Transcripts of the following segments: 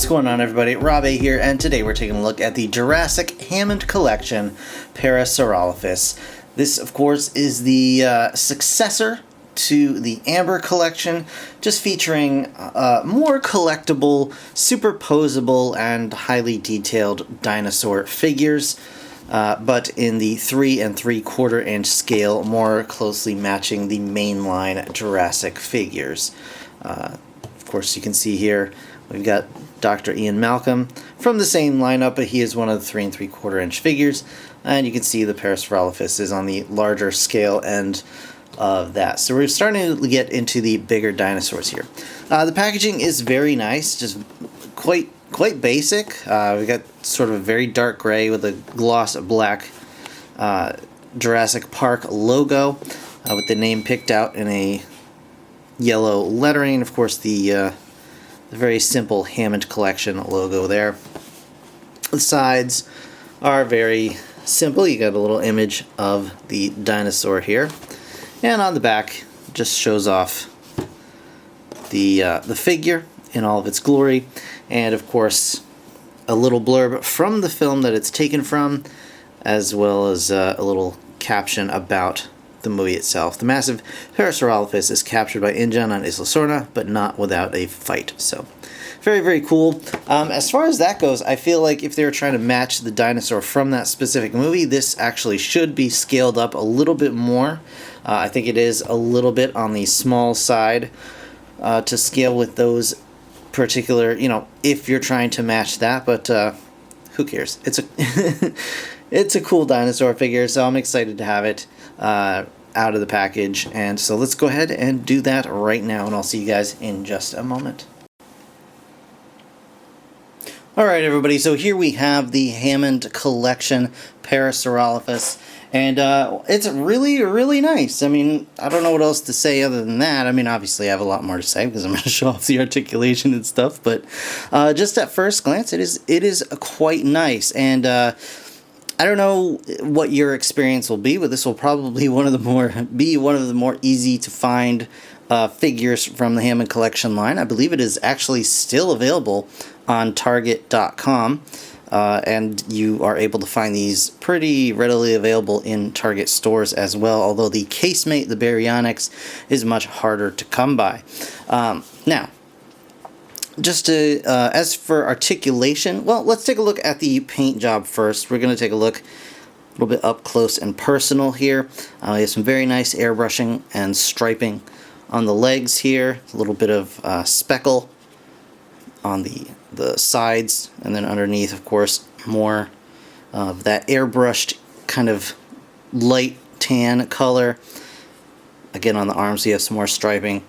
What's going on, everybody? Rob A here, and today we're taking a look at the Jurassic Hammond collection, Parasaurolophus. This, of course, is the successor to the Amber collection, just featuring more collectible, superposable, and highly detailed dinosaur figures, but in the 3 3/4 inch scale, more closely matching the mainline Jurassic figures. Of course, you can see here we've got Dr. Ian Malcolm from the same lineup, but he is one of the 3 3/4 inch figures, and you can see the Parasaurolophus is on the larger scale end of that. So we're starting to get into the bigger dinosaurs here. The packaging is very nice, just quite basic. We got sort of a very dark gray with a gloss black Jurassic Park logo with the name picked out in a yellow lettering. Of course, the very simple Hammond collection logo there. The sides are very simple. You got a little image of the dinosaur here, and on the back just shows off the figure in all of its glory, and of course a little blurb from the film that it's taken from, as well as a little caption about the movie itself. The massive Parasaurolophus is captured by InGen on Isla Sorna, but not without a fight. So, very, very cool. As far as that goes, I feel like if they were trying to match the dinosaur from that specific movie, this actually should be scaled up a little bit more. I think it is a little bit on the small side to scale with those particular, if you're trying to match that, but who cares? It's a it's a cool dinosaur figure, so I'm excited to have it out of the package. And so let's go ahead and do that right now, and I'll see you guys in just a moment. Alright, everybody, so here we have the Hammond collection Parasaurolophus, and it's really, really nice. I mean, I don't know what else to say other than that. I mean, obviously I have a lot more to say because I'm going to show off the articulation and stuff, but just at first glance, it is quite nice. And I don't know what your experience will be, but this will probably be one of the more easy to find figures from the Hammond collection line. I believe it is actually still available on Target.com, and you are able to find these pretty readily available in Target stores as well, although the casemate, the baryonyx, is much harder to come by. Now, just to, as for articulation, well, let's take a look at the paint job first. We're going to take a look a little bit up close and personal here. We have some very nice airbrushing and striping on the legs here. A little bit of speckle on the sides, and then underneath, of course, more of that airbrushed kind of light tan color. Again, on the arms, you have some more striping.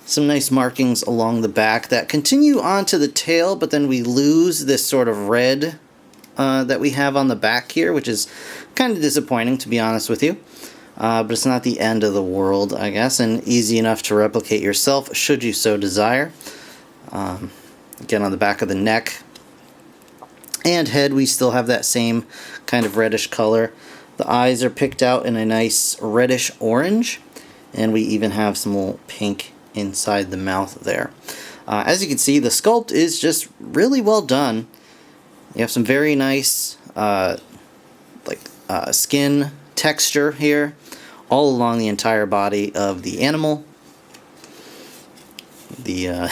Some nice markings along the back that continue onto the tail, but then we lose this sort of red that we have on the back here, which is kind of disappointing, to be honest with you. But it's not the end of the world, I guess, and easy enough to replicate yourself, should you so desire. Again, on the back of the neck and head, we still have that same kind of reddish color. The eyes are picked out in a nice reddish orange, and we even have some little pink inside the mouth there. As you can see, the sculpt is just really well done. You have some very nice skin texture here all along the entire body of the animal. The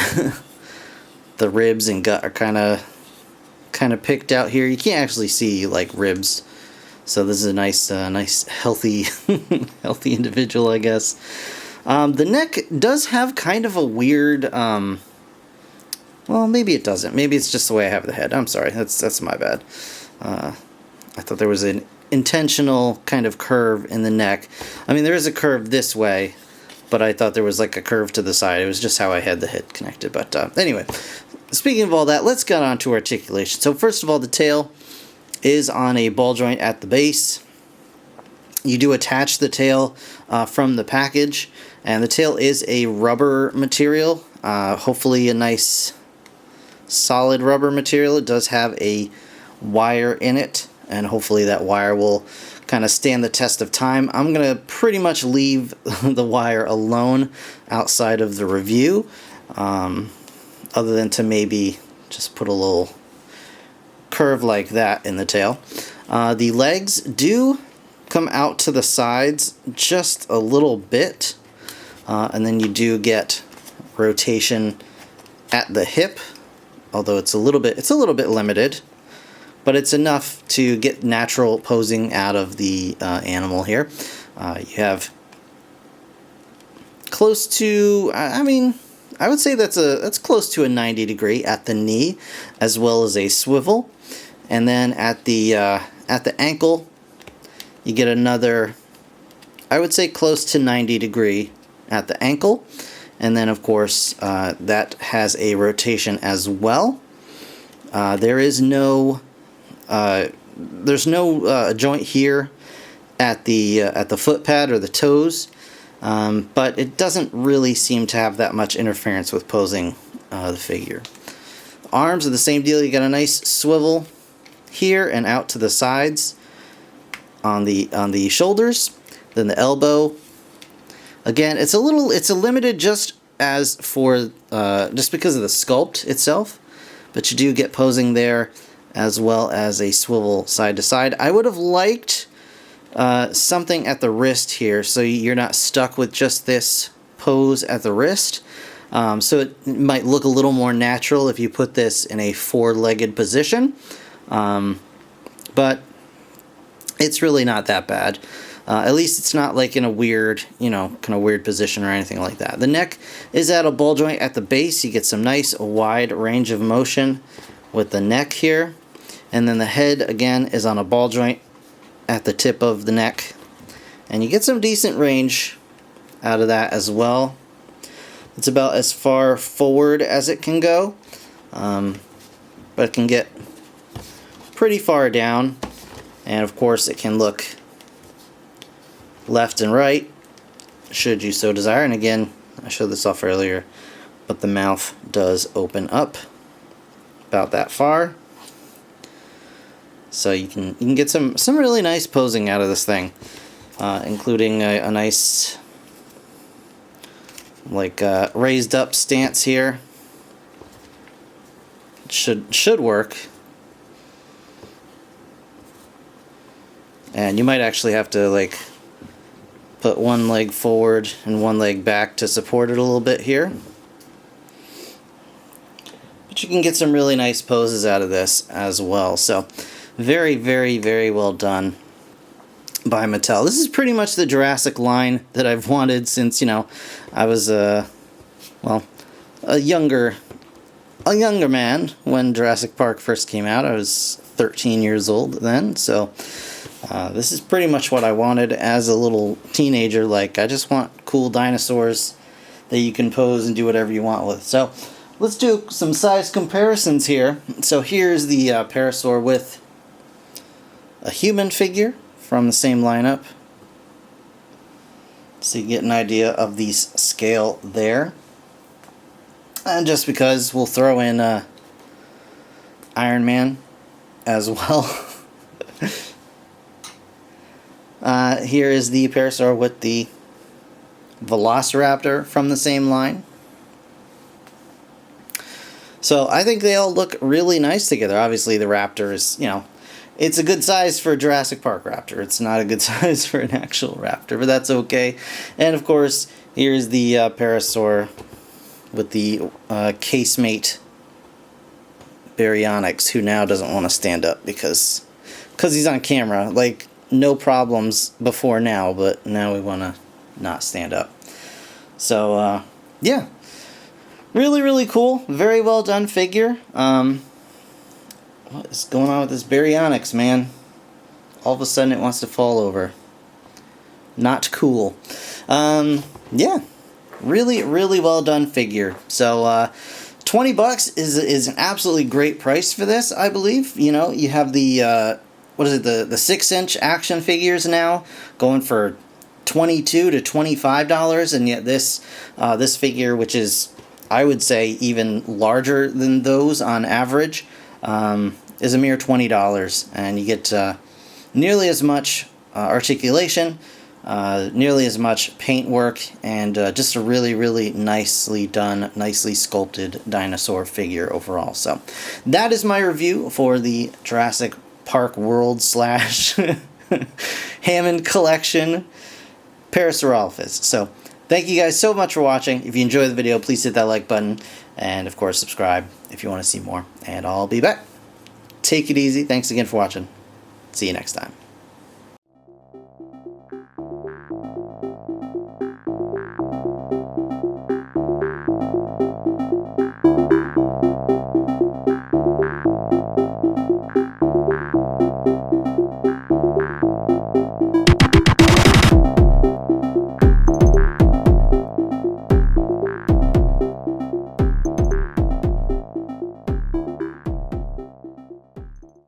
the ribs and gut are kind of picked out here. You can't actually see like ribs, so this is a nice healthy healthy individual, I guess. The neck does have kind of a weird, well, maybe it doesn't. Maybe it's just the way I have the head. I'm sorry, that's my bad. I thought there was an intentional kind of curve in the neck. I mean, there is a curve this way, but I thought there was like a curve to the side. It was just how I had the head connected. But anyway, speaking of all that, let's get on to articulation. So first of all, the tail is on a ball joint at the base. You do attach the tail from the package, and the tail is a rubber material, hopefully a nice solid rubber material. It does have a wire in it, and hopefully that wire will kind of stand the test of time. I'm going to pretty much leave the wire alone outside of the review, other than to maybe Just put a little curve like that in the tail. The legs do come out to the sides just a little bit, and then you do get rotation at the hip, although it's a little bit limited, but it's enough to get natural posing out of the animal here. You have close to, I would say that's close to a 90 degree at the knee, as well as a swivel, and then at the ankle, you get another, I would say close to 90 degree at the ankle, and then of course that has a rotation as well. There's no joint here at the foot pad or the toes. But it doesn't really seem to have that much interference with posing the figure. Arms are the same deal. You got a nice swivel here and out to the sides on the shoulders. Then the elbow. Again, it's a limited just because of the sculpt itself, but you do get posing there as well as a swivel side to side. I would have liked something at the wrist here, so you're not stuck with just this pose at the wrist. So it might look a little more natural if you put this in a four-legged position, but it's really not that bad. At least it's not like in a weird, kind of weird position or anything like that. The neck is at a ball joint at the base. You get some nice wide range of motion with the neck here, and then the head again is on a ball joint at the tip of the neck, and you get some decent range out of that as well. It's about as far forward as it can go, but it can get pretty far down, and of course it can look left and right should you so desire. And again, I showed this off earlier, but the mouth does open up about that far. So you can get some really nice posing out of this thing, including a nice raised up stance here. Should work, and you might actually have to put one leg forward and one leg back to support it a little bit here. But you can get some really nice poses out of this as well. So very, very, very well done by Mattel. This is pretty much the Jurassic line that I've wanted since, I was a younger man when Jurassic Park first came out. I was 13 years old then, so this is pretty much what I wanted as a little teenager. I just want cool dinosaurs that you can pose and do whatever you want with. So let's do some size comparisons here. So here's the Parasaur with a human figure from the same lineup, so you get an idea of the scale there. And just because, we'll throw in Iron Man as well. Here is the Parasaur with the Velociraptor from the same line. So I think they all look really nice together. Obviously the Raptor is, it's a good size for a Jurassic Park raptor. It's not a good size for an actual raptor, but that's okay. And of course, here's the Parasaur with the casemate Baryonyx, who now doesn't want to stand up because he's on camera. No problems before now, but now we want to not stand up. So, yeah. Really, really cool. Very well done figure. What is going on with this Baryonyx, man? All of a sudden it wants to fall over. Not cool. Yeah. Really, really well done figure. So, $20 is an absolutely great price for this, I believe. You have the, the 6-inch action figures now going for $22 to $25, and yet this figure, which is, I would say, even larger than those on average, is a mere $20, and you get nearly as much articulation nearly as much paintwork, and just a really, really nicely done, nicely sculpted dinosaur figure overall. So that is my review for the Jurassic Park World / Hammond Collection Parasaurolophus. So thank you guys so much for watching. If you enjoyed the video, please hit that like button, and of course subscribe if you want to see more, and I'll be back. Take it easy. Thanks again for watching. See you next time.